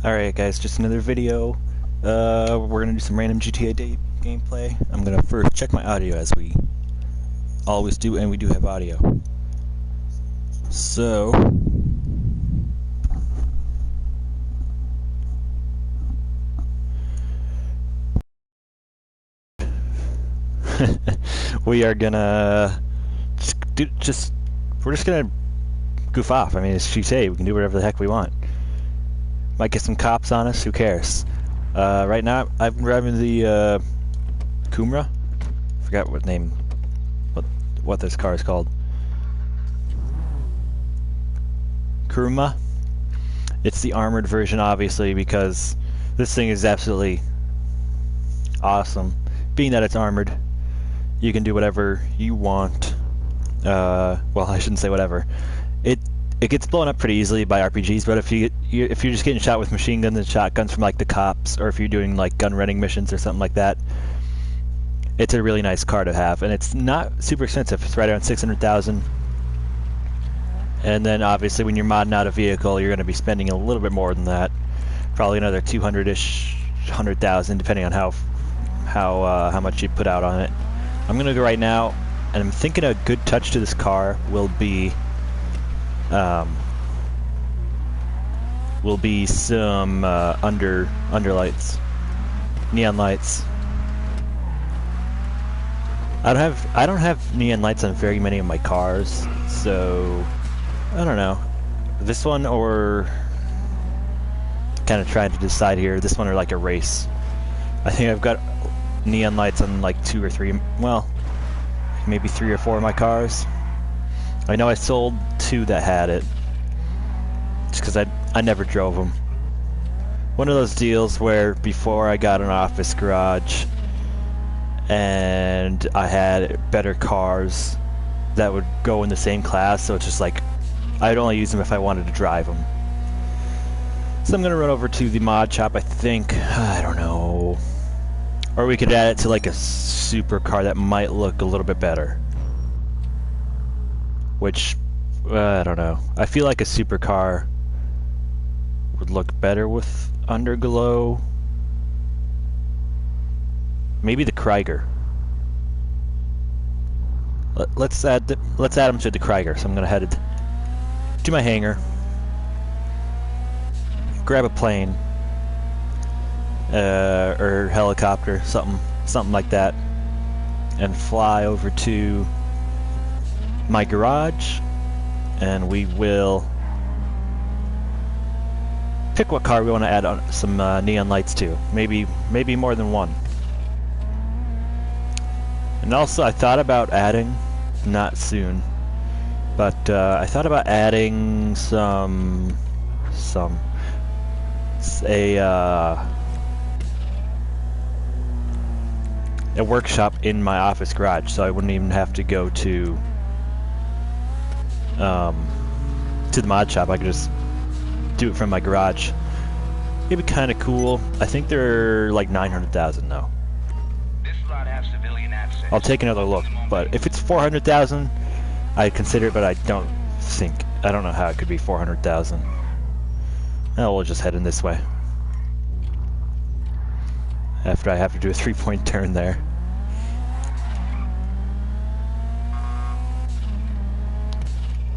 Alright guys, just another video. We're gonna do some random GTA gameplay. I'm gonna first check my audio as we always do, and we do have audio. So... we are gonna... we're just gonna goof off. I mean, it's GTA, we can do whatever the heck we want. Might get some cops on us, who cares? Right now, I'm driving the Cumra. Forgot what this car is called. Kuruma. It's the armored version, obviously, because this thing is absolutely awesome. Being that it's armored, you can do whatever you want. Well, I shouldn't say whatever. It gets blown up pretty easily by RPGs, but if you're just getting shot with machine guns and shotguns from like the cops, or if you're doing like gun running missions or something like that, it's a really nice car to have, and it's not super expensive. It's right around 600,000. And then obviously when you're modding out a vehicle, you're going to be spending a little bit more than that, probably another 200-ish, 100,000, depending on how much you put out on it. I'm going to go right now, and I'm thinking a good touch to this car will be some underlights, neon lights. I don't have neon lights on very many of my cars, so I don't know. This one, or kind of trying to decide here. This one or like a race. I think I've got neon lights on like 2 or 3. Well, maybe 3 or 4 of my cars. I know I sold 2 that had it, just because I never drove them. One of those deals where before I got an office garage and I had better cars that would go in the same class, so it's just like I'd only use them if I wanted to drive them. So I'm gonna run over to the mod shop, I think. I don't know. Or we could add it to like a supercar that might look a little bit better. Which, I don't know. I feel like a supercar would look better with underglow. Maybe the Krieger. Let's add him to the Krieger. So I'm gonna head to my hangar, grab a plane, or helicopter, something like that, and fly over to my garage, and we will pick what car we want to add on some neon lights to. Maybe more than one. And also, I thought about adding, not soon, but I thought about adding a workshop in my office garage, so I wouldn't even have to go to the mod shop. I could just do it from my garage. It'd be kind of cool. I think they're like 900,000 though. I'll take another look, but if it's 400,000, I'd consider it, but I don't know how it could be 400,000. Now we'll just head in this way. After I have to do a 3-point turn there.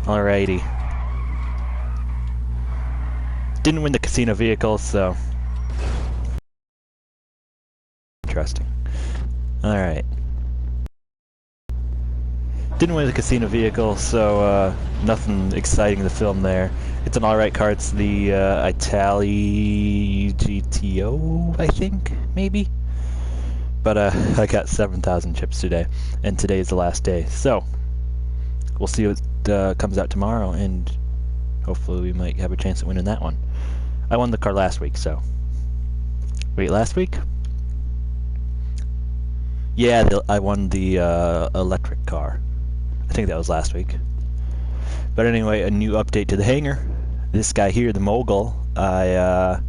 Alrighty. Didn't win the casino vehicle, so interesting. Alright. Didn't win the casino vehicle, so nothing exciting to film there. It's an alright car. It's the Itali GTO, I think, maybe. But I got 7,000 chips today, and today is the last day. So we'll see what comes out tomorrow, and hopefully we might have a chance at winning that one. I won the car last week, so... Wait, last week? Yeah, I won the electric car. I think that was last week. But anyway, a new update to the hangar. This guy here, the mogul, I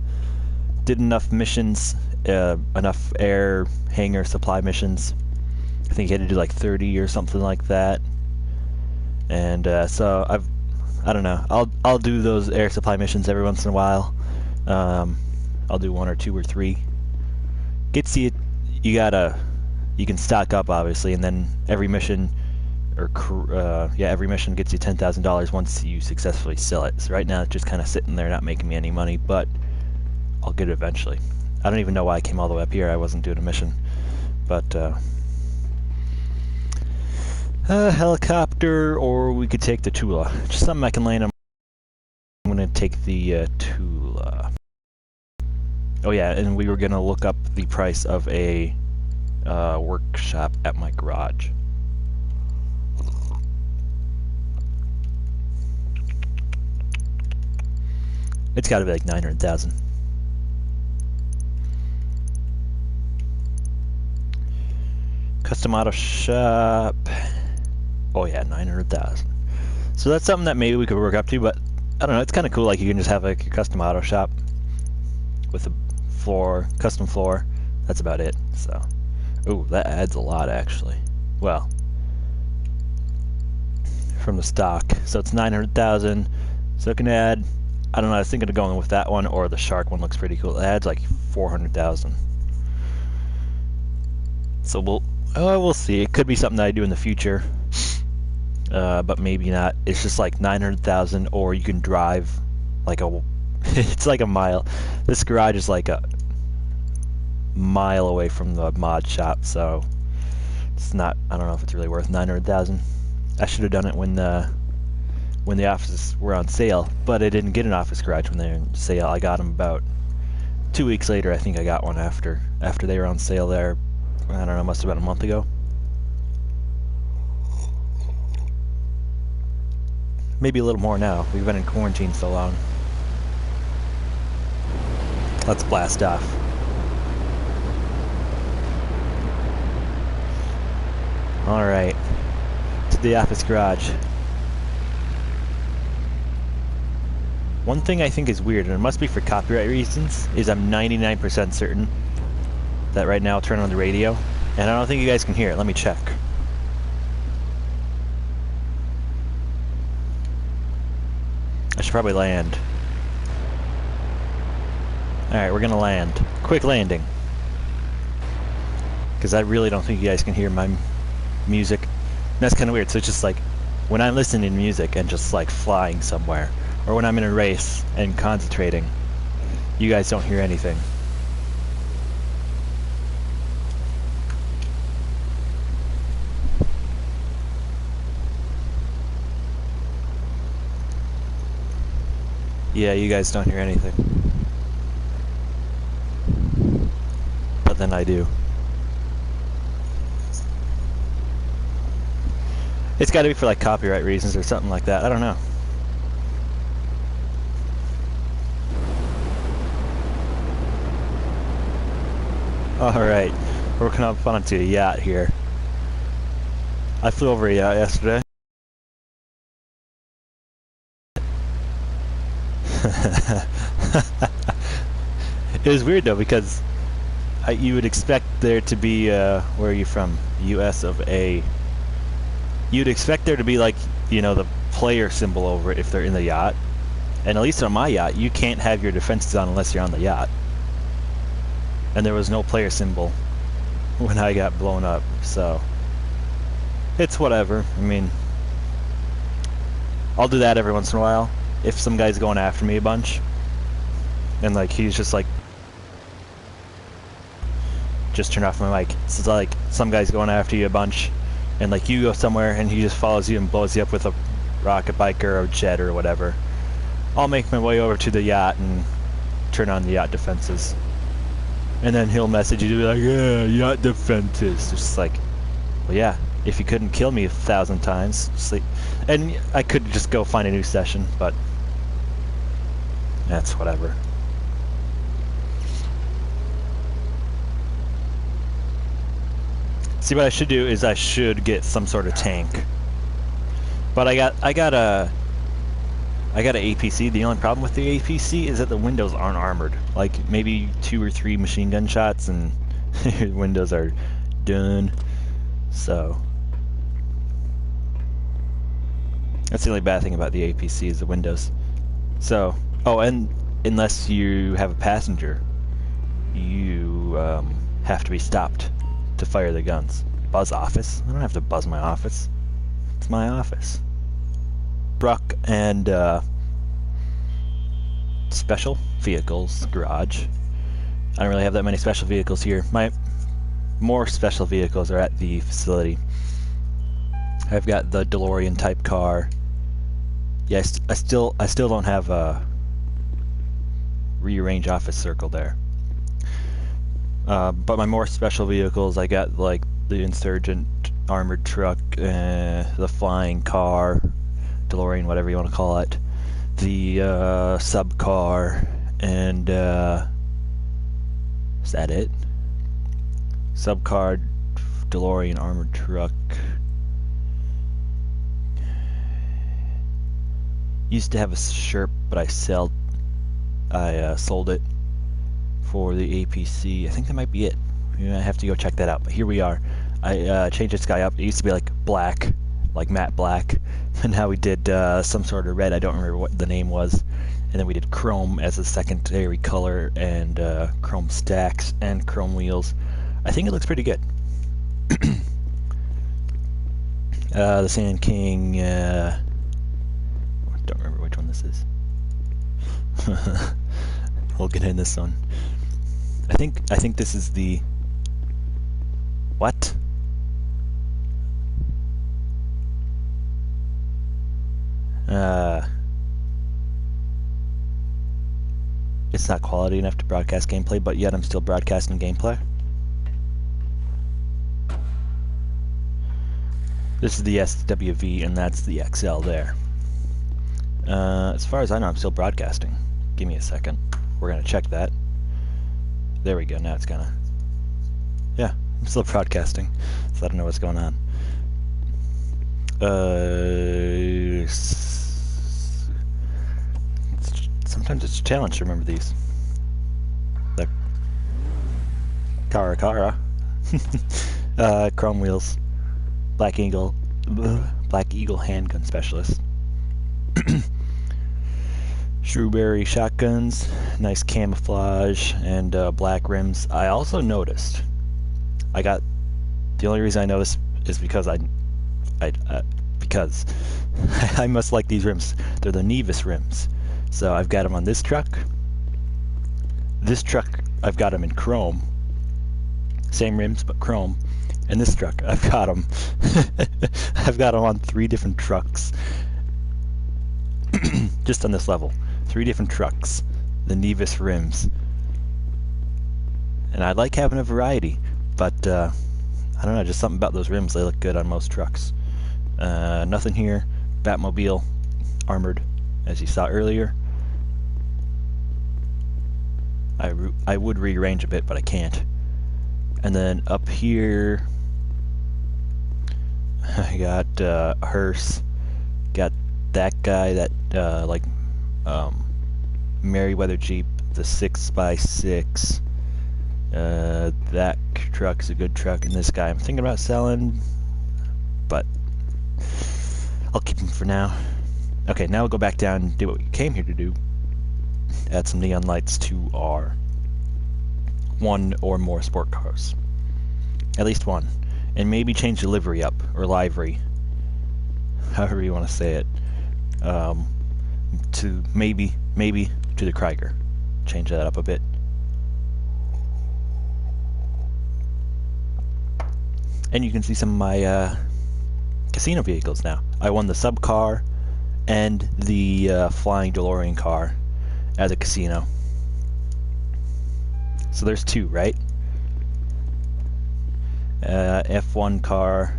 did enough missions, enough air hangar supply missions. I think he had to do like 30 or something like that. And so I don't know. I'll do those air supply missions every once in a while. I'll do 1 or 2 or 3. Gets you, you can stock up obviously, and then every mission, every mission gets you $10,000 once you successfully sell it. So right now it's just kind of sitting there, not making me any money, but I'll get it eventually. I don't even know why I came all the way up here. I wasn't doing a mission, but helicopter, or we could take the Tula. Just something I can land on. I'm gonna take the Tula. Oh yeah, and we were gonna look up the price of a workshop at my garage. It's got to be like 900,000. Custom auto shop. Oh yeah, 900,000. So that's something that maybe we could work up to, but I don't know. It's kind of cool. Like you can just have like a custom auto shop with a floor, custom floor. That's about it. So, ooh, that adds a lot actually. Well, from the stock, so it's 900,000. So it can add. I don't know. I was thinking of going with that one, or the shark one looks pretty cool. It adds like 400,000. So we'll see. It could be something that I do in the future, but maybe not. It's just like 900,000, or you can drive like a. It's like a mile. This garage is like a mile away from the mod shop, so it's not. I don't know if it's really worth 900,000. I should have done it when the offices were on sale, but I didn't get an office garage when they were on sale. I got them about 2 weeks later. I think I got one after they were on sale there. I don't know, must have been a month ago. Maybe a little more now. We've been in quarantine so long. Let's blast off. Alright. To the office garage. One thing I think is weird, and it must be for copyright reasons, is I'm 99% certain that right now I'll turn on the radio, and I don't think you guys can hear it. Let me check. I should probably land. Alright, we're gonna land. Quick landing. Because I really don't think you guys can hear my music. And that's kind of weird, so it's just like, when I'm listening to music and just like flying somewhere, or when I'm in a race and concentrating, you guys don't hear anything. Yeah, you guys don't hear anything. But then I do. It's gotta be for like copyright reasons or something like that. I don't know. Alright, we're working up onto a yacht here. I flew over a yacht yesterday. It was weird though, because you would expect there to be, where are you from? US of A. You'd expect there to be like, you know, the player symbol over it if they're in the yacht. And at least on my yacht, you can't have your defenses on unless you're on the yacht. And there was no player symbol when I got blown up, so it's whatever. I mean, I'll do that every once in a while. If some guy's going after me a bunch, and like he's just like, just turn off my mic. So it's like some guy's going after you a bunch, and like you go somewhere and he just follows you and blows you up with a rocket bike or a jet or whatever. I'll make my way over to the yacht and turn on the yacht defenses. And then he'll message you to be like, yeah, yacht defenses. Just like, well, yeah, if you couldn't kill me 1,000 times, sleep. And I could just go find a new session, but that's whatever. See, what I should do is I should get some sort of tank. But I got a APC. The only problem with the APC is that the windows aren't armored. Like maybe 2 or 3 machine gun shots and your windows are done. So that's the only bad thing about the APC is the windows. So, oh, and unless you have a passenger, you have to be stopped to fire the guns. Buzz office? I don't have to buzz my office. It's my office. Bruck and special vehicles garage. I don't really have that many special vehicles here. My more special vehicles are at the facility. I've got the DeLorean type car. Yes, I still don't have a rearrange office circle there. But my more special vehicles, I got like the Insurgent armored truck, the flying car, DeLorean, whatever you want to call it, the sub car, and is that it? Sub car, DeLorean armored truck. Used to have a Sherp, but I sold it for the APC. I think that might be it. I have to go check that out. But here we are. I changed this guy up. It used to be like black, like matte black, and now we did some sort of red. I don't remember what the name was. And then we did chrome as a secondary color, and chrome stacks and chrome wheels. I think it looks pretty good. The Sand King. Don't remember which one this is. We'll get in this one. I think this is the what? It's not quality enough to broadcast gameplay, but yet I'm still broadcasting gameplay. This is the SWV, and that's the XL there. As far as I know, I'm still broadcasting. Give me a second. We're gonna check that. There we go. Now it's gonna. Yeah, I'm still broadcasting, so I don't know what's going on. Sometimes it's a challenge to remember these. The Cara. Chrome wheels. Black Eagle handgun specialist. Shrewberry shotguns, nice camouflage, and black rims. I also noticed, the only reason I noticed is because because I must like these rims. They're the Nevis rims. So I've got them on this truck. This truck, I've got them in chrome. Same rims, but chrome. And this truck, I've got them. I've got them on 3 different trucks. Just on this level. 3 different trucks. The Nevis rims. And I like having a variety, but I don't know, just something about those rims. They look good on most trucks. Nothing here. Batmobile, armored, as you saw earlier. I would rearrange a bit, but I can't. And then up here, I got a hearse. Got that guy, that Merryweather Jeep, the 6x6. That truck's a good truck, and this guy I'm thinking about selling, but I'll keep him for now. Okay, now we'll go back down and do what we came here to do. Add some neon lights to our 1 or more sport cars. At least 1. And maybe change the livery up, or livery, however you want to say it, to maybe to the Krieger. Change that up a bit. And you can see some of my casino vehicles now. I won the sub car and the flying DeLorean car at the casino. So there's 2, right? F1 car,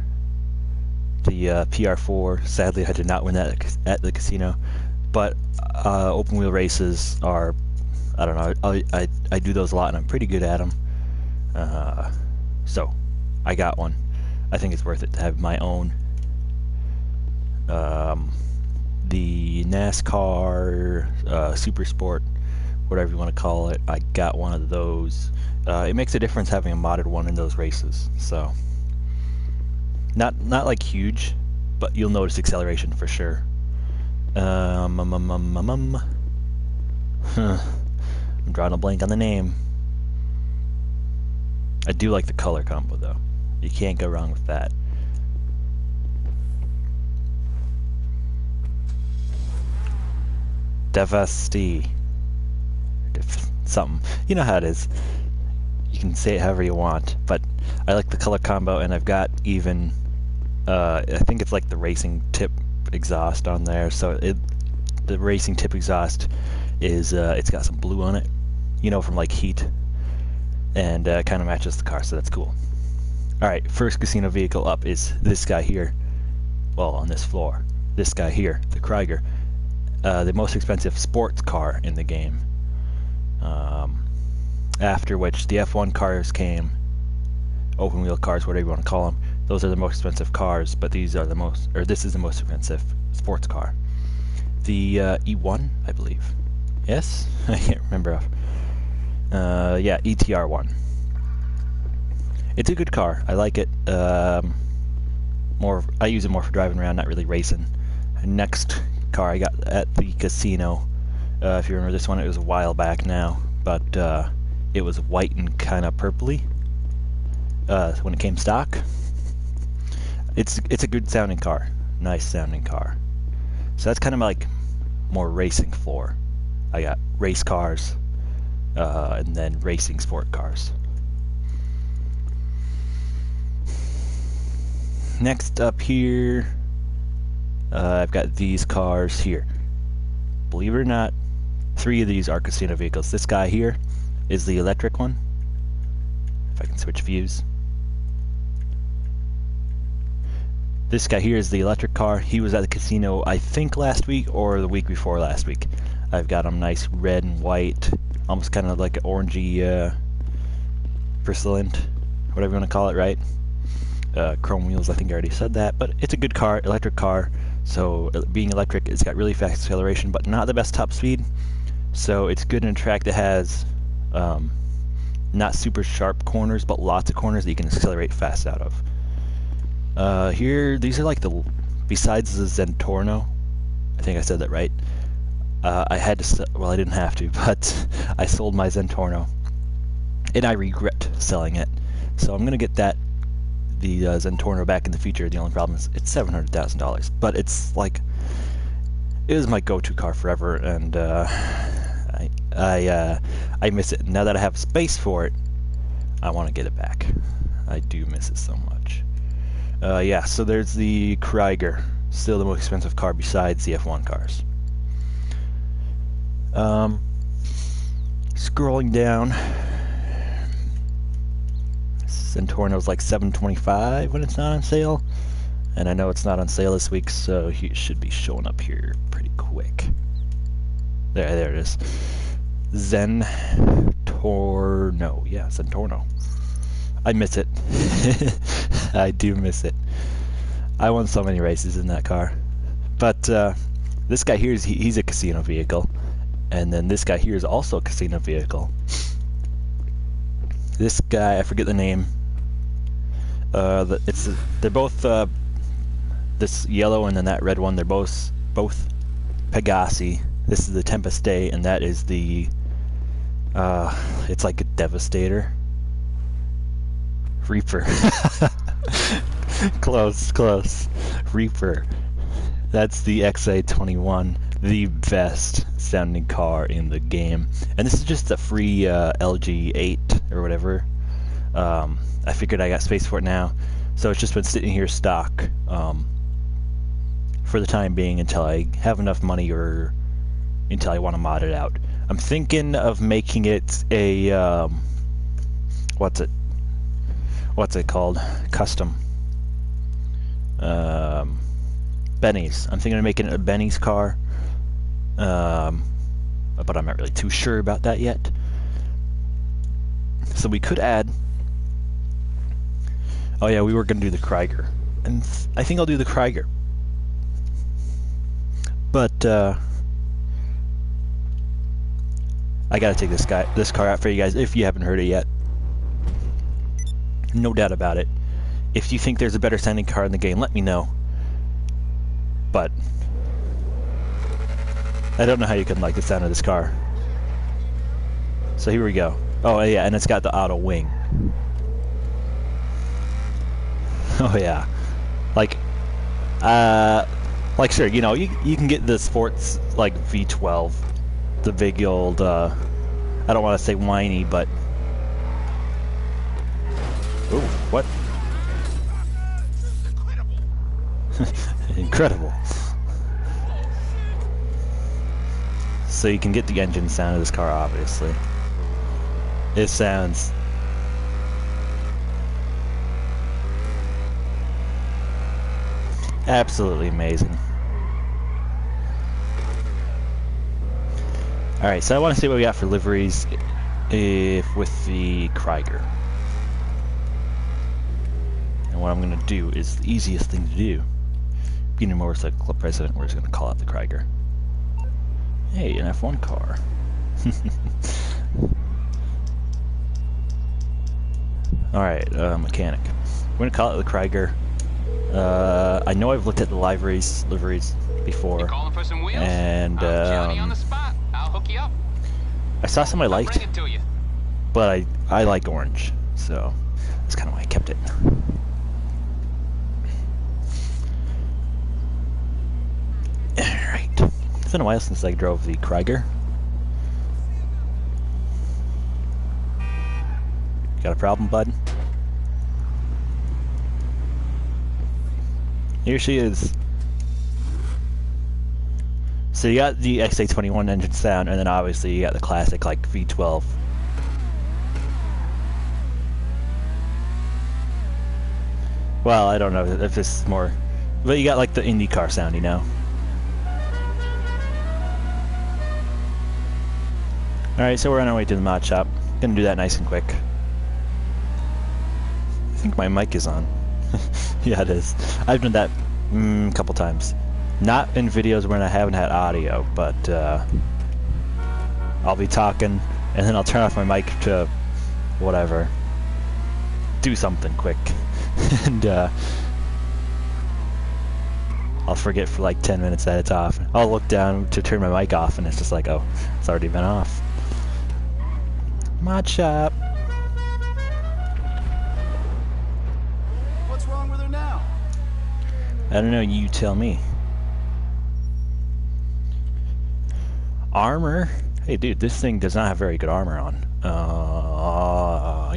the PR4. Sadly, I did not win that at the casino. But open wheel races are, I don't know, I do those a lot and I'm pretty good at them. So I got one. I think it's worth it to have my own. The NASCAR, Super Sport, whatever you want to call it, I got one of those. It makes a difference having a modded one in those races. So not like huge, but you'll notice acceleration for sure. I'm drawing a blank on the name. I do like the color combo though. You can't go wrong with that. Devasti. Something. You know how it is. You can say it however you want, but I like the color combo, and I've got even, I think it's like the racing tip exhaust on there, so the racing tip exhaust is, it's got some blue on it, you know, from like Heat, and kind of matches the car, so that's cool. Alright, first casino vehicle up is this guy here, well, on this floor, this guy here, the Krieger, the most expensive sports car in the game. After which the F1 cars came, open wheel cars, whatever you want to call them. Those are the most expensive cars, but these are the most, or this is the most expensive sports car. The E1, I believe. Yes, I can't remember. Yeah, ETR1. It's a good car. I like it. I use it more for driving around, not really racing. Next car I got at the casino. If you remember this one, it was a while back now, but it was white and kind of purpley when it came stock. It's a good sounding car, nice sounding car. So that's kind of like more racing floor. I got race cars and then racing sport cars. Next up here, I've got these cars here. Believe it or not, 3 of these are casino vehicles. This guy here is the electric one. If I can switch views. This guy here is the electric car. He was at the casino, I think last week or the week before last week. I've got him nice red and white, almost kind of like an orangey porcelain, whatever you want to call it, right? Chrome wheels, I think I already said that, but it's a good car, electric car. So being electric, it's got really fast acceleration, but not the best top speed. So it's good in a track that has not super sharp corners, but lots of corners that you can accelerate fast out of. Here, these are like besides the Zentorno, I think I said that right. I had to, well, I didn't have to, but I sold my Zentorno, and I regret selling it. So I'm gonna get the Zentorno back in the future. The only problem is it's $700,000, but it's like, it was my go-to car forever, and I miss it. Now that I have space for it, I want to get it back. I do miss it so much. Yeah, so there's the Krieger, still the most expensive car besides the F1 cars. Scrolling down, Zentorno's like $725 when it's not on sale, and I know it's not on sale this week, so it should be showing up here pretty quick. There it is. Zentorno, yeah, Zentorno. I miss it. I do miss it. I won so many races in that car. But this guy here, he's a casino vehicle, and then this guy here is also a casino vehicle. This guy, I forget the name. They're both this yellow and then that red one. They're both Pegasi. This is the Tempest Day, and that is the it's like a Devastator. Reaper. Close. Reaper. That's the XA21, the best sounding car in the game. And this is just a free LG8 or whatever. I figured I got space for it now, so it's just been sitting here stock for the time being until I have enough money or until I want to mod it out. I'm thinking of making it a what's it called? Custom. Benny's. I'm thinking of making it a Benny's car, but I'm not really too sure about that yet. So we could add. Oh yeah, we were going to do the Krieger, and I think I'll do the Krieger. But I gotta take this car out for you guys if you haven't heard it yet. No doubt about it. If you think there's a better sounding car in the game, let me know. But I don't know how you can like the sound of this car. So here we go. Oh yeah, and it's got the auto wing. Oh yeah, like sure, you know, you can get the sports like V12, the big old I don't want to say whiny, but oh, what? Incredible. So you can get the engine sound of this car, obviously. It sounds absolutely amazing. Alright, so I want to see what we got for liveries with the Krieger. And what I'm going to do is the easiest thing to do. Being a motorcycle club president, we're just going to call out the Krieger. Hey, an F1 car. Alright, mechanic. We're going to call it the Krieger. I know I've looked at the liveries before. For some wheels? And Johnny on the spot. I'll hook you up. I saw some I liked, Bring it to you. but I like orange, so that's kind of why I kept it. Alright. It's been a while since I drove the Krieger. Got a problem, bud? Here she is. So you got the XA21 engine sound, and then obviously you got the classic like V12. Well, I don't know if this is more, but you got like the IndyCar sound, you know. Alright, so we're on our way to the mod shop. Gonna do that nice and quick. I think my mic is on. Yeah, it is. I've done that a couple times. Not in videos when I haven't had audio, but I'll be talking, and then I'll turn off my mic to whatever. Do something quick. And I'll forget for like 10 minutes that it's off. I'll look down to turn my mic off, and it's just like, oh, it's already been off. Mod shop. What's wrong with her now? I don't know, you tell me. Armor? Hey dude, this thing does not have very good armor on.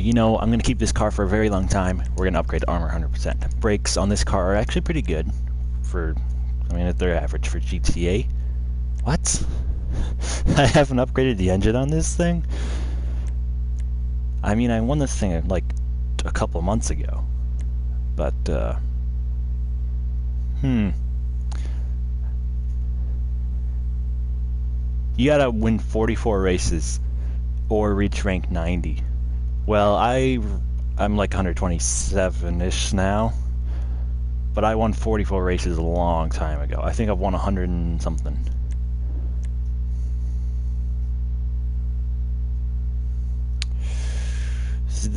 You know, I'm gonna keep this car for a very long time. We're gonna upgrade the armor 100%. Brakes on this car are actually pretty good for, I mean, they're average for GTA. What? I haven't upgraded the engine on this thing? I mean, I won this thing like a couple of months ago. But, you gotta win 44 races or reach rank 90. Well, I'm like 127-ish now, but I won 44 races a long time ago. I think I've won 100 and something.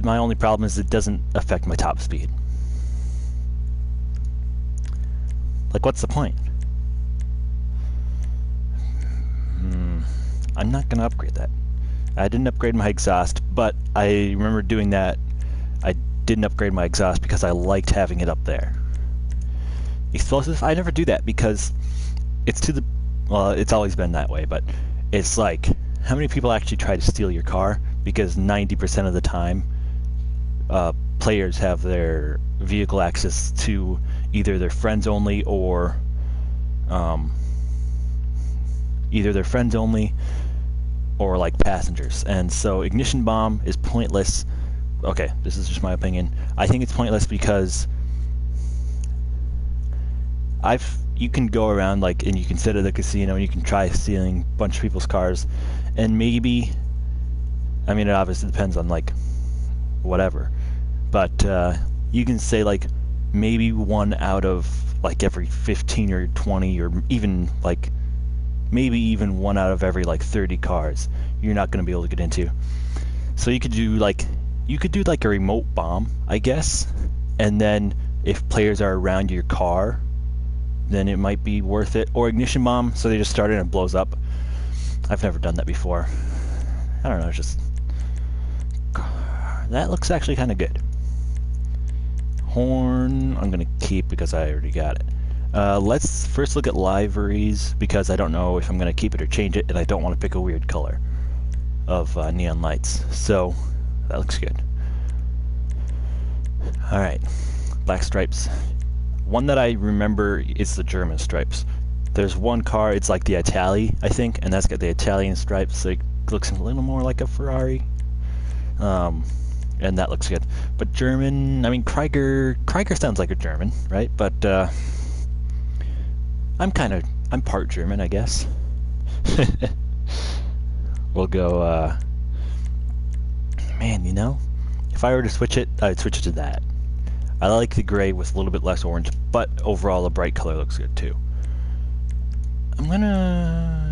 My only problem is it doesn't affect my top speed. Like, what's the point? I'm not gonna upgrade that. I didn't upgrade my exhaust, but I remember doing that. I didn't upgrade my exhaust because I liked having it up there. Explosives, I never do that because it's to the, well, it's always been that way, but it's like, how many people actually try to steal your car? Because 90% of the time, players have their vehicle access to either their friends only or like passengers, and so ignition bomb is pointless. Okay, this is just my opinion. I think it's pointless because you can go around like, and you can sit at the casino and you can try stealing a bunch of people's cars, and maybe, I mean, it obviously depends on like whatever, but you can say like maybe one out of like every 15 or 20 or even like maybe even one out of every like 30 cars you're not going to be able to get into. So you could do like a remote bomb, I guess, and then if players are around your car, then it might be worth it. Or ignition bomb, so they just start it and it blows up. I've never done that before. I don't know, it's just, that looks actually kind of good. Horn. horn I'm gonna keep because I already got it. Let's first look at liveries because I don't know if I'm gonna keep it or change it, and I don't want to pick a weird color of neon lights. So that looks good. All right, black stripes. One that I remember is the German stripes. There's one car, it's like the Italy, I think, and that's got the Italian stripes, so it looks a little more like a Ferrari. And that looks good. But German, I mean, Krieger sounds like a German, right? But I'm part German, I guess. We'll go, man, you know, if I were to switch it, I'd switch it to that. I like the gray with a little bit less orange, but overall the bright color looks good too. I'm gonna...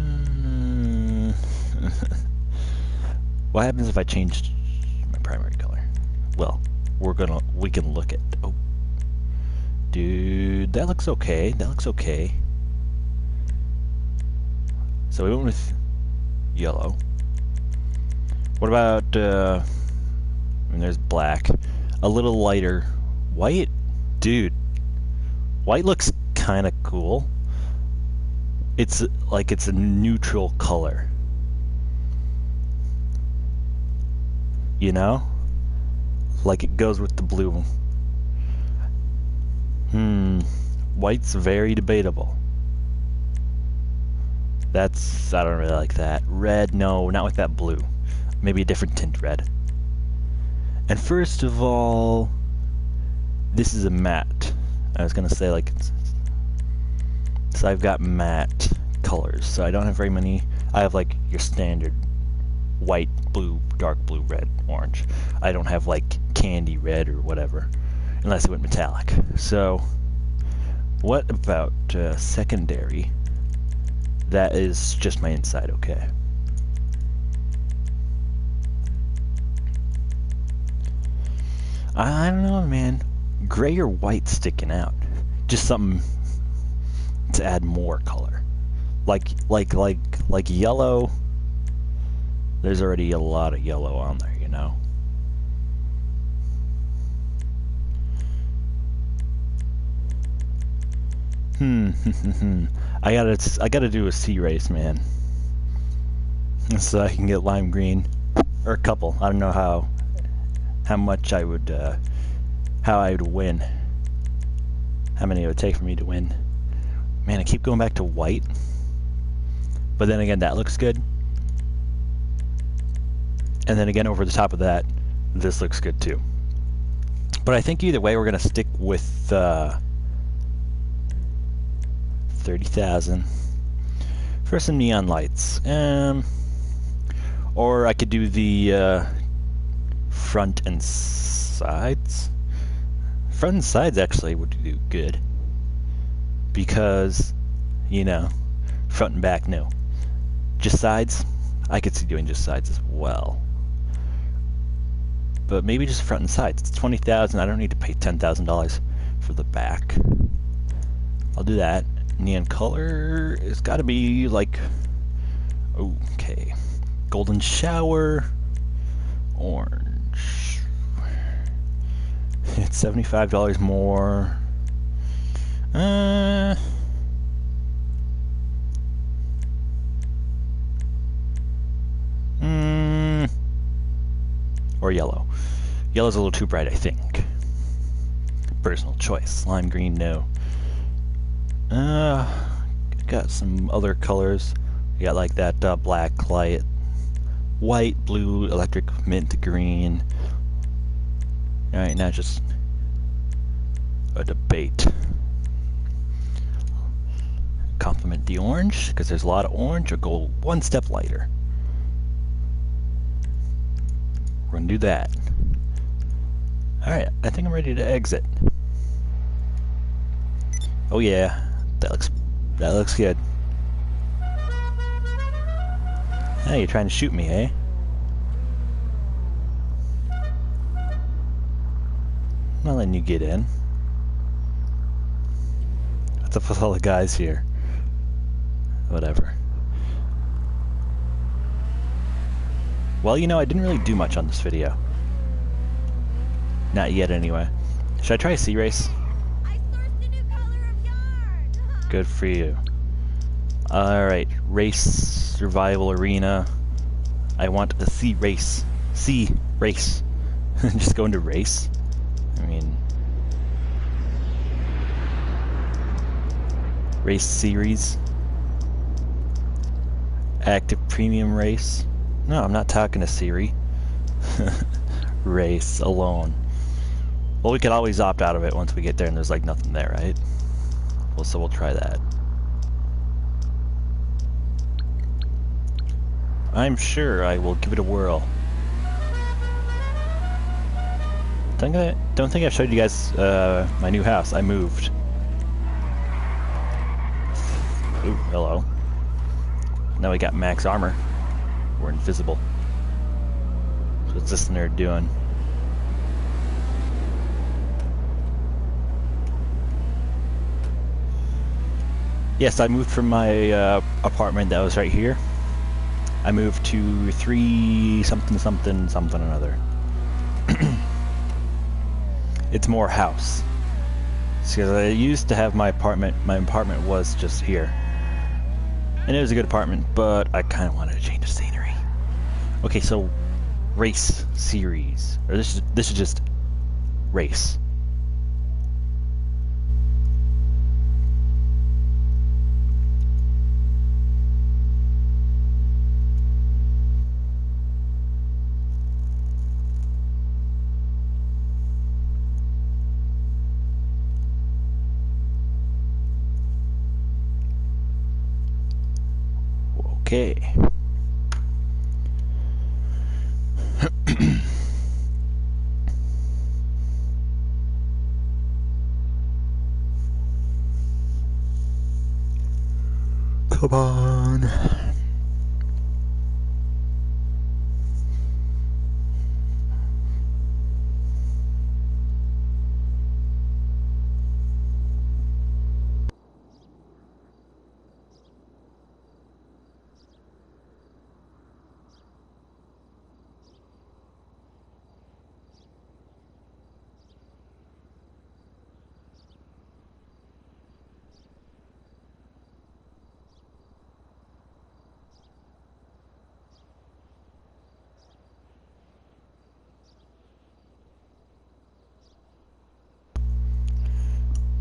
What happens if I changed my primary color? Well, we can look at... Oh. Dude, that looks okay. That looks okay. So we went with yellow. What about, I mean, there's black. A little lighter. White? Dude. White looks kind of cool. It's like it's a neutral color. You know? Like it goes with the blue. White's very debatable. I don't really like that. Red, no, not with that blue. Maybe a different tint red. And first of all, this is a matte. I was gonna say like, so I've got matte colors. So I don't have very many. I have like your standard white, blue, dark blue, red, orange. I don't have like candy red or whatever, unless it went metallic. So what about secondary? That is just my inside, okay. I don't know, man. Gray or white sticking out. Just something to add more color. Like yellow. There's already a lot of yellow on there, you know. I gotta do a C race, man. So I can get lime green. Or a couple. I don't know how much I would, how I would win. How many it would take for me to win. Man, I keep going back to white. But then again, that looks good. And then again, over the top of that, this looks good too. But I think either way, we're gonna stick with 30,000 for some neon lights. Or I could do the front and sides. Front and sides actually would do good because, you know, front and back, no. Just sides, I could see doing just sides as well. But maybe just front and sides. It's 20,000. I don't need to pay $10,000 for the back. I'll do that. Neon color has got to be like, okay, golden shower, orange. It's $75 more. Or yellow. Yellow's a little too bright, I think. Personal choice. Lime green, no. Got some other colors. You got like that black light, white, blue, electric, mint, green. Alright, now just a debate. Complement the orange, because there's a lot of orange, or go one step lighter. We're gonna do that. Alright, I think I'm ready to exit. Oh yeah, that looks good. Hey, you're trying to shoot me, eh? I'm not letting you get in. What's up with all the guys here? Whatever. Well, you know, I didn't really do much on this video. Not yet, anyway. Should I try a C race? Good for you. Alright, race, survival arena. I want a C race. C race. Just go into race. I mean... Race series. Active premium race. No, I'm not talking to Siri. Race alone. Well, we could always opt out of it once we get there and there's like nothing there, right? Well, so we'll try that. I'm sure I will give it a whirl. Don't think I've showed you guys my new house. I moved. Ooh, hello. Now we got max armor. We're invisible. So what's this nerd doing? Yes, I moved from my apartment that was right here. I moved to 3 something something something another. It's more house. Because I used to have my apartment was just here. And it was a good apartment, but I kind of wanted to change the scenery. Okay, so race series. Or this is just race. Okay. Come on.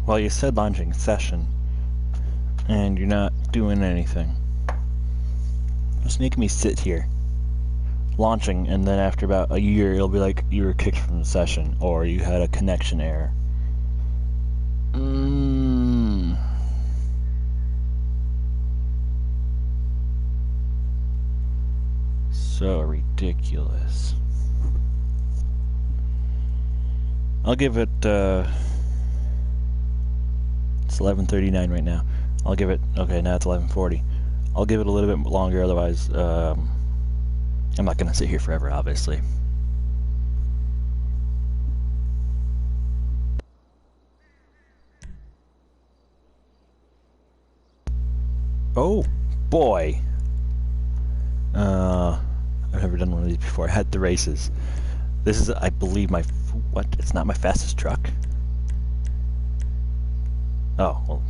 Well, you said launching session, and you're not doing anything. Just making me sit here, launching, and then after about a year, it'll be like you were kicked from the session, or you had a connection error. So ridiculous. I'll give it, it's 11:39 right now. I'll give it, okay, now it's 11:40. I'll give it a little bit longer, otherwise, I'm not gonna sit here forever, obviously. Oh, boy. I've never done one of these before. I had the races. This is, I believe, my, what? It's not my fastest truck? Oh, well.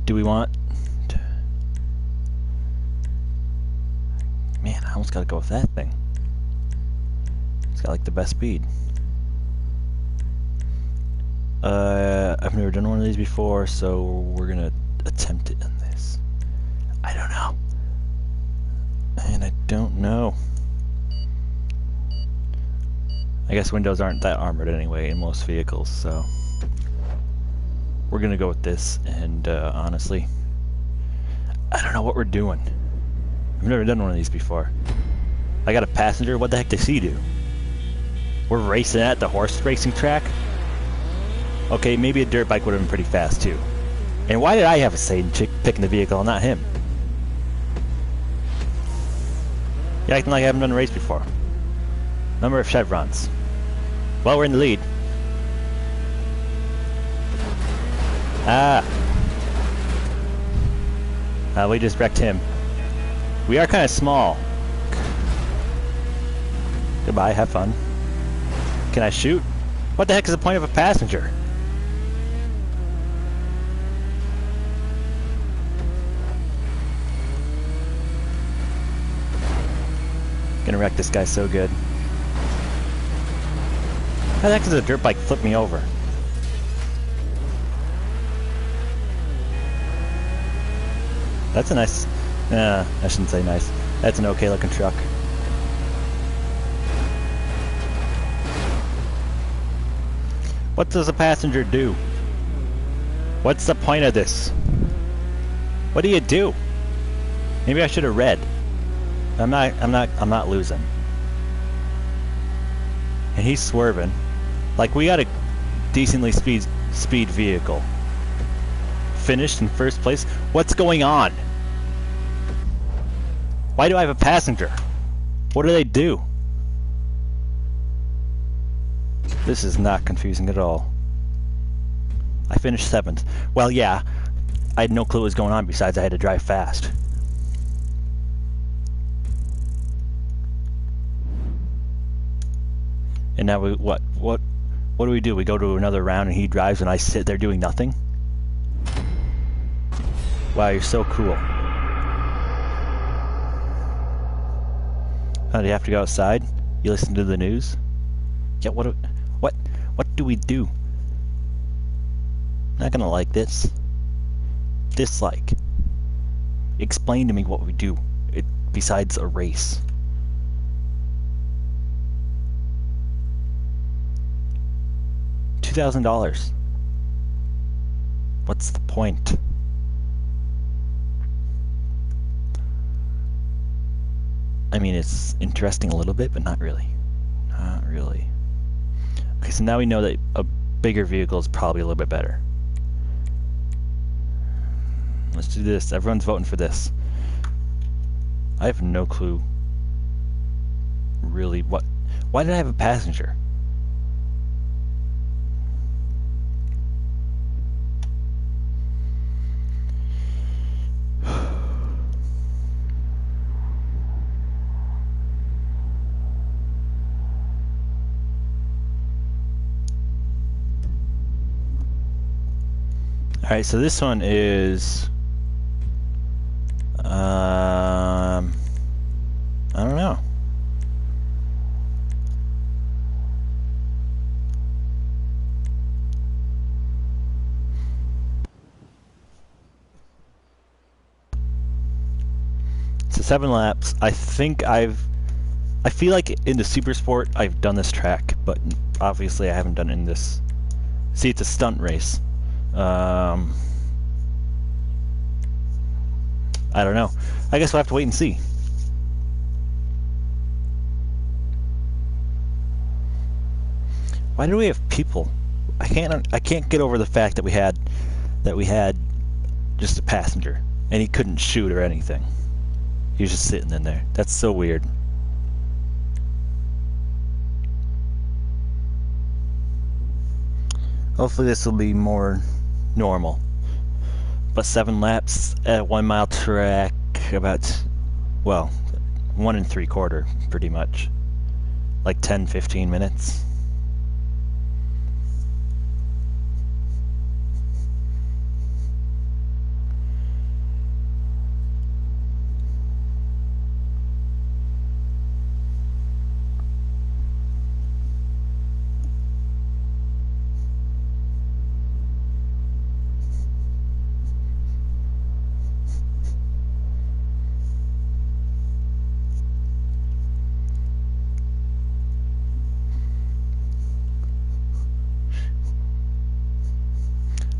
Do we want... Man, I almost gotta go with that thing. It's got like the best speed. I've never done one of these before, so we're gonna attempt it in this. I don't know. And I don't know. I guess windows aren't that armored anyway in most vehicles, so we're gonna go with this. And honestly, I don't know what we're doing. I've never done one of these before. I got a passenger. What the heck does he do? We're racing at the horse racing track? Okay, maybe a dirt bike would have been pretty fast too. And why did I have a say in picking the vehicle and not him? You're acting like I haven't done a race before. Number of chevrons. Well, we're in the lead. We just wrecked him. We are kind of small. Goodbye, have fun. Can I shoot? What the heck is the point of a passenger? Gonna wreck this guy so good. How the heck does a dirt bike flip me over? That's a nice... I shouldn't say nice. That's an okay looking truck. What does a passenger do? What's the point of this? What do you do? Maybe I should have read. I'm not losing. And he's swerving. Like, we got a decently speed vehicle. Finished in first place. What's going on? Why do I have a passenger? What do they do? This is not confusing at all. I finished 7th. Well, yeah, I had no clue what was going on besides I had to drive fast. And now what do we do? We go to another round and he drives and I sit there doing nothing? Wow, you're so cool. Oh, do you have to go outside? You listen to the news? Yeah, what do we do? Not gonna like this. Dislike. Explain to me what we do besides a race. $2,000. What's the point? I mean, it's interesting a little bit, but not really. Not really. Okay, so now we know that a bigger vehicle is probably a little bit better. Let's do this. Everyone's voting for this. I have no clue. Really, what? Why did I have a passenger? Alright, so this one is... I don't know. So 7 laps. I think I feel like in the Super Sport I've done this track, but obviously I haven't done it in this. See, it's a stunt race. I don't know. I guess we'll have to wait and see. Why do we have people? I can't get over the fact that we had just a passenger and he couldn't shoot or anything. He was just sitting in there. That's so weird. Hopefully this will be more normal. But 7 laps at 1 mile track, about, well, 1 3/4 pretty much. Like 10-15 minutes.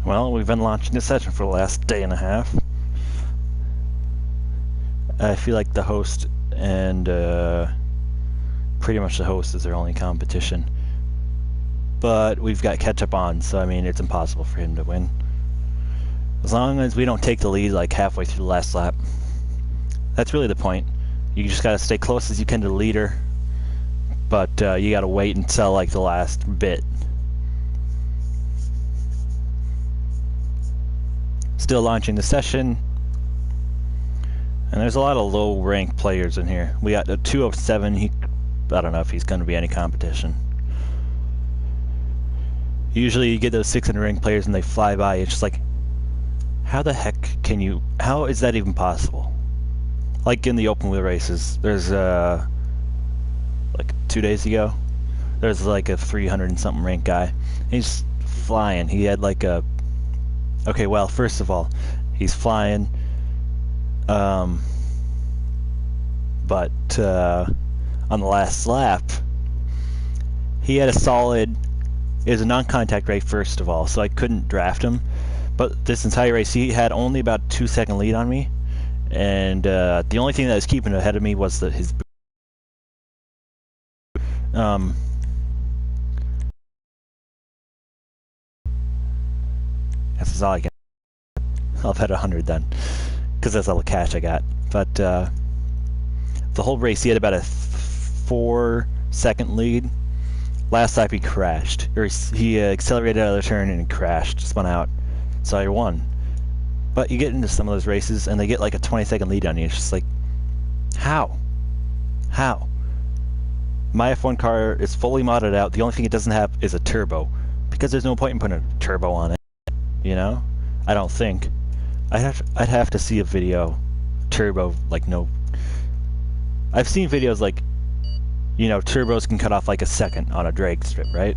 Well, we've been launching this session for the last day and a half. I feel like the host and pretty much the host is their only competition. But we've got catch up on, so I mean it's impossible for him to win. As long as we don't take the lead like halfway through the last lap. That's really the point. You just gotta stay close as you can to the leader, but you gotta wait until like the last bit. Still launching the session, and there's a lot of low ranked players in here. We got a 207. I don't know if he's going to be any competition. Usually you get those 600 ranked players and they fly by. It's just like, how the heck can you, how is that even possible? Like in the open wheel races, there's 2 days ago. There's like a 300 and something rank guy. He's flying. He had like a... Okay, well, first of all, he's flying. But on the last lap, he had a solid... It was a non-contact race, first of all, so I couldn't draft him. But this entire race, he had only about a 2-second lead on me. And the only thing that was keeping ahead of me was his... That's all I can... I'll bet 100 then, because that's all the cash I got. But the whole race, he had about a 4-second lead. Last lap he crashed, or he accelerated out of the turn and crashed, spun out. So I won. But you get into some of those races and they get like a 20-second lead on you. It's just like, how? How? My F1 car is fully modded out. The only thing it doesn't have is a turbo, because there's no point in putting a turbo on it. You know? I don't think. I'd have to see a video, turbo, like no. I've seen videos like, you know, turbos can cut off like a second on a drag strip, right?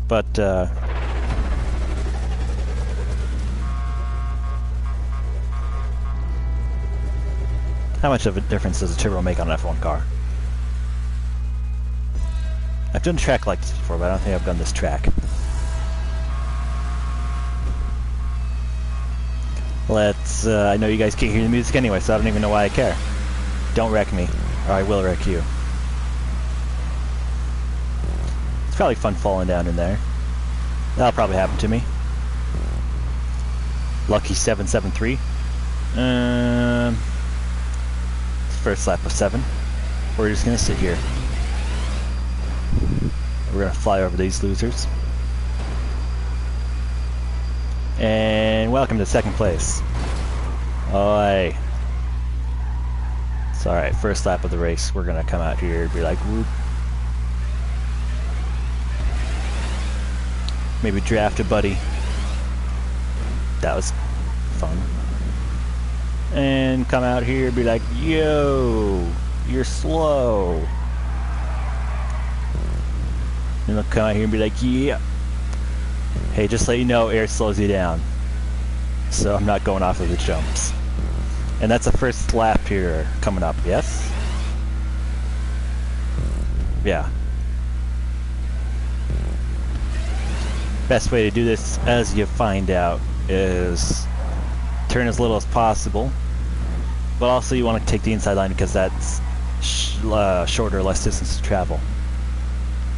But how much of a difference does a turbo make on an F1 car? I've done track like this before, but I don't think I've done this track. Let's, I know you guys can't hear the music anyway, so I don't even know why I care. Don't wreck me, or I will wreck you. It's probably fun falling down in there. That'll probably happen to me. Lucky 773. It's first lap of 7. We're just gonna sit here. We're gonna fly over these losers. And welcome to second place. Oi. It's alright, first lap of the race. We're gonna come out here and be like, whoop. Maybe draft a buddy. That was fun. And come out here and be like, yo, you're slow. And they'll come out here and be like, yeah. Hey, just let you know, air slows you down. So I'm not going off of the jumps. And that's the first lap here coming up, yes? Yeah. Best way to do this, as you find out, is turn as little as possible. But also you want to take the inside line because that's shorter, less distance to travel.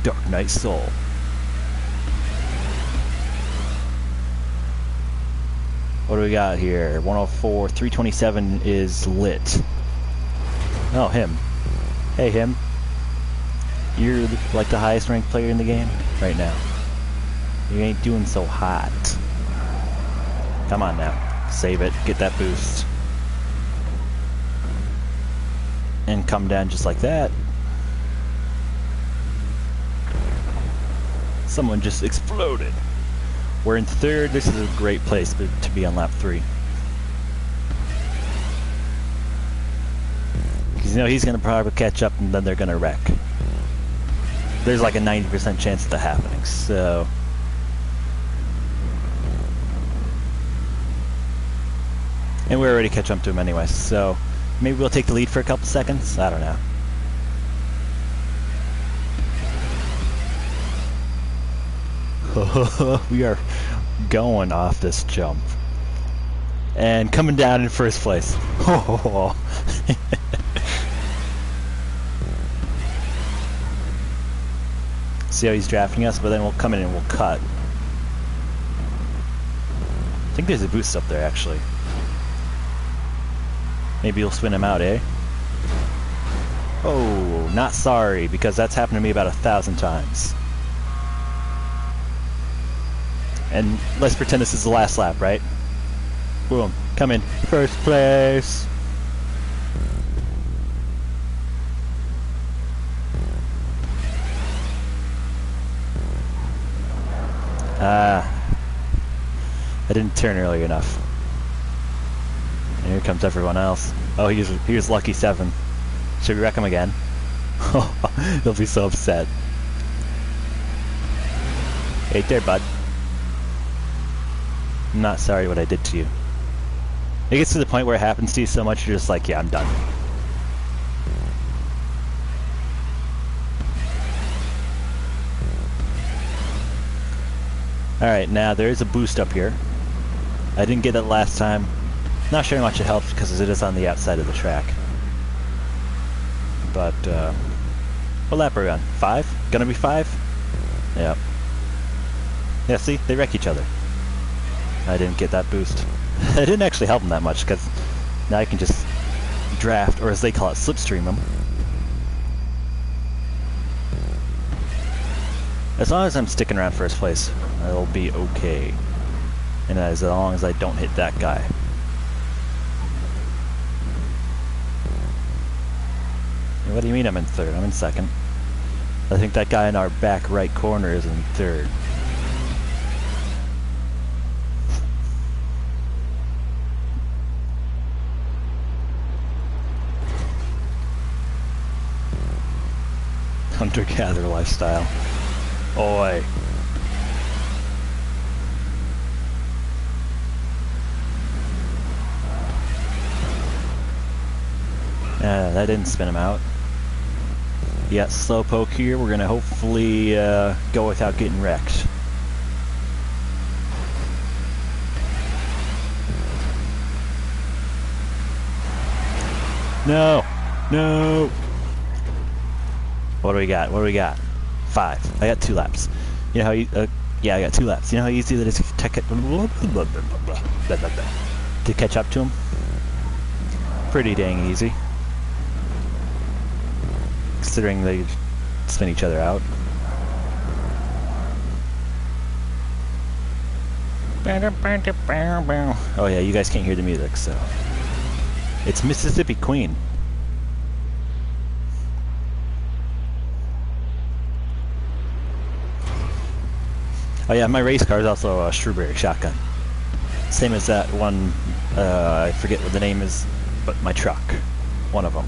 Dark Knight Soul. What do we got here? 104, 327 is lit. Oh, him. Hey, him. You're like the highest ranked player in the game right now. You ain't doing so hot. Come on now. Save it. Get that boost. And come down just like that. Someone just exploded. We're in third. This is a great place to be on lap 3. Because you know he's going to probably catch up and then they're going to wreck. There's like a 90% chance of that happening, so... And we're already catch up to him anyway, so... Maybe we'll take the lead for a couple seconds? I don't know. We are going off this jump. And coming down in first place. See how he's drafting us, but then we'll come in and we'll cut. I think there's a boost up there, actually. Maybe you'll spin him out, eh? Oh, not sorry, because that's happened to me about 1,000 times. And let's pretend this is the last lap, right? Boom. Come in. First place. I didn't turn early enough. And here comes everyone else. Oh, here's Lucky 7. Should we wreck him again? He'll be so upset. Hey there, bud. I'm not sorry what I did to you. It gets to the point where it happens to you so much, you're just like, yeah, I'm done. Alright, now there is a boost up here. I didn't get it last time. Not sure how much it helps because it is on the outside of the track. But, what lap are we on? 5? Gonna be 5? Yep. Yeah, see? They wreck each other. I didn't get that boost. It didn't actually help them that much because now I can just draft, or as they call it, slipstream them. As long as I'm sticking around first place, I'll be okay. And as long as I don't hit that guy. What do you mean I'm in third? I'm in second. I think that guy in our back right corner is in third. Hunter-gatherer lifestyle. Oi. That didn't spin him out. Yeah, slowpoke here. We're gonna hopefully go without getting wrecked. No! No! What do we got? What do we got? 5. I got 2 laps. You know how you... yeah, I got 2 laps. You know how easy that is to catch up to him? Pretty dang easy. Considering they spin each other out. Oh yeah, you guys can't hear the music, so... It's Mississippi Queen. Oh yeah, my race car is also a strawberry shotgun. Same as that one, I forget what the name is, but my truck. One of them.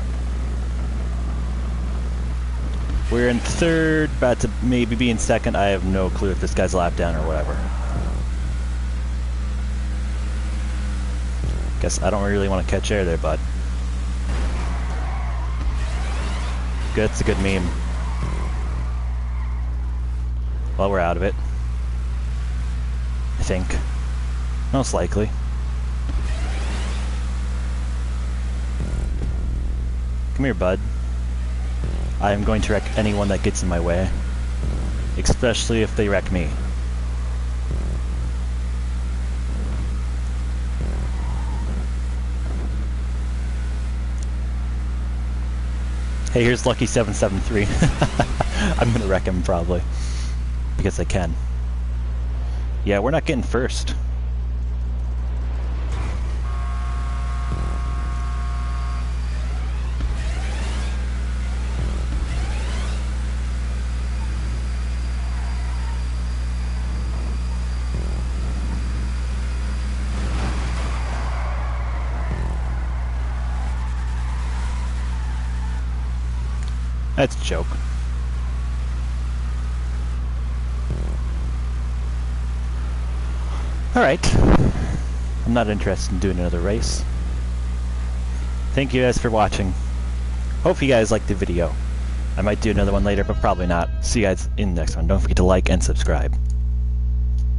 We're in third, about to maybe be in second. I have no clue if this guy's lap down or whatever. Guess I don't really want to catch air there, bud. Good, it's a good meme. Well, we're out of it. I think. Most likely. Come here, bud. I am going to wreck anyone that gets in my way. Especially if they wreck me. Hey, here's Lucky 773. I'm gonna wreck him probably. Because I can. Yeah, we're not getting first. That's a joke. Alright. I'm not interested in doing another race. Thank you guys for watching. Hope you guys liked the video. I might do another one later, but probably not. See you guys in the next one. Don't forget to like and subscribe.